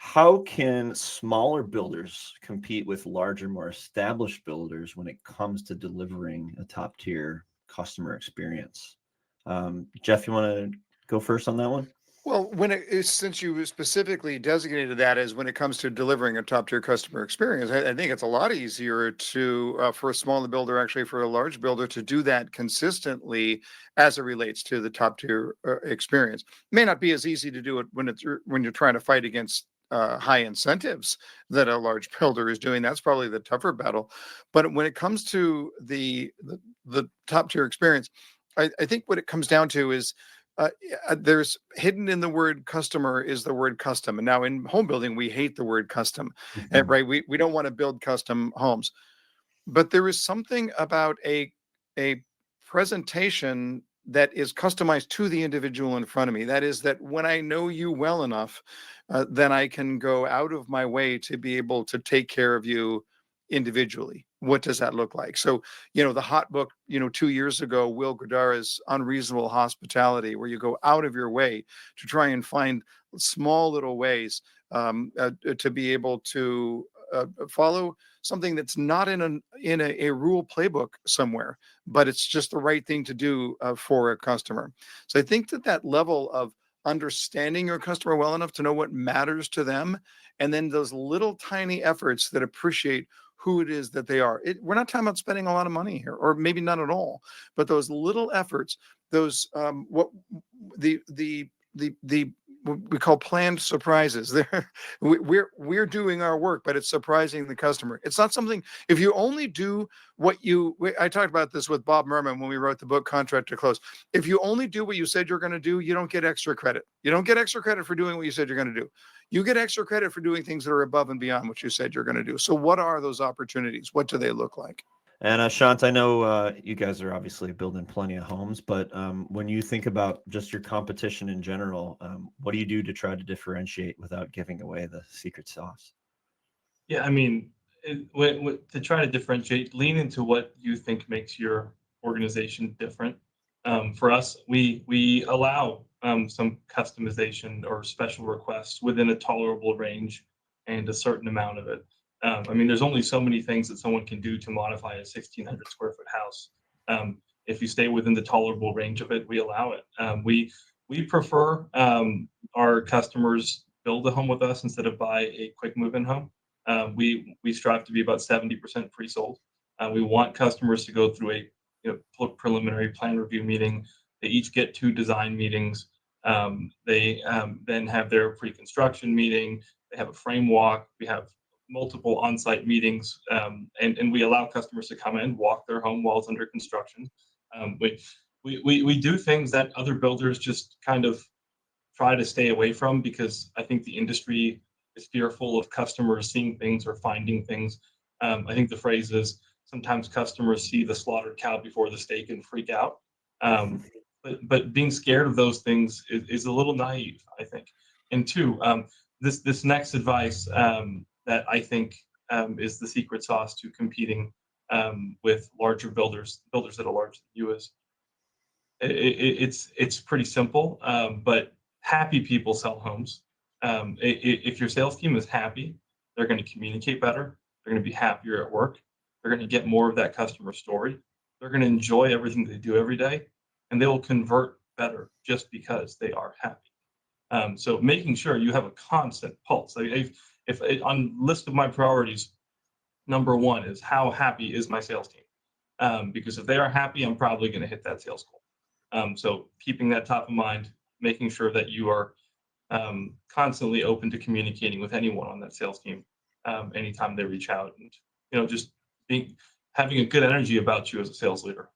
How can smaller builders compete with larger, more established builders when it comes to delivering a top tier customer experience? Jeff, you want to go first on that one? Well, when it is, since you specifically designated that as when it comes to delivering a top tier customer experience, I think it's a lot easier to for a smaller builder, actually for a large builder, to do that consistently as it relates to the top tier experience. May not be as easy to do it when you're trying to fight against high incentives that a large builder is doing. That's probably the tougher battle. But when it comes to the top tier experience, I think what it comes down to is there's hidden in the word customer is the word custom. And now in home building, we hate the word custom, Mhm. right? We don't want to build custom homes, but there is something about a presentation that is customized to the individual in front of me. That is that when I know you well enough, then I can go out of my way to be able to take care of you individually. What does that look like? So, the hot book, 2 years ago, Will Guidara's Unreasonable Hospitality, where you go out of your way to try and find small little ways to be able to follow something that's not in a rule playbook somewhere, but it's just the right thing to do for a customer. So I think that level of understanding your customer well enough to know what matters to them, and then those little tiny efforts that appreciate who it is that they are. We're not talking about spending a lot of money here, or maybe not at all, but those little efforts, those what the what we call planned surprises. They're we're doing our work, but it's surprising the customer. It's not something. If you only do what I talked about this with Bob Merman when we wrote the book Contract to Close. If you only do what you said you're going to do, you don't get extra credit. You don't get extra credit for doing what you said you're going to do. You get extra credit for doing things that are above and beyond what you said you're going to do. So what are those opportunities? What do they look like? And Shant, I know you guys are obviously building plenty of homes, but when you think about just your competition in general, what do you do to try to differentiate without giving away the secret sauce? Yeah, I mean, to try to differentiate, lean into what you think makes your organization different. For us, we allow some customization or special requests within a tolerable range and a certain amount of it. I mean, there's only so many things that someone can do to modify a 1,600 square foot house. If you stay within the tolerable range of it, we allow it. We prefer our customers build a home with us instead of buy a quick move-in home. We strive to be about 70% pre-sold. We want customers to go through a preliminary plan review meeting. They each get 2 design meetings. They then have their pre-construction meeting. They have a frame walk. We have multiple on-site meetings, and we allow customers to come in, walk their home while it's under construction. Um, we, we do things that other builders just kind of try to stay away from because I think the industry is fearful of customers seeing things or finding things. I think the phrase is sometimes customers see the slaughtered cow before the steak and freak out. Um, but being scared of those things is a little naive, I think. And two, this next advice that I think is the secret sauce to competing with larger builders that are larger than you is it's pretty simple, but happy people sell homes. If your sales team is happy, they're going to communicate better. They're going to be happier at work. They're going to get more of that customer story. They're going to enjoy everything they do every day, and they will convert better just because they are happy. So making sure you have a constant pulse. If on list of my priorities, number one is how happy is my sales team? Because if they are happy, I'm probably going to hit that sales goal. So keeping that top of mind, making sure that you are constantly open to communicating with anyone on that sales team anytime they reach out, and just being having a good energy about you as a sales leader.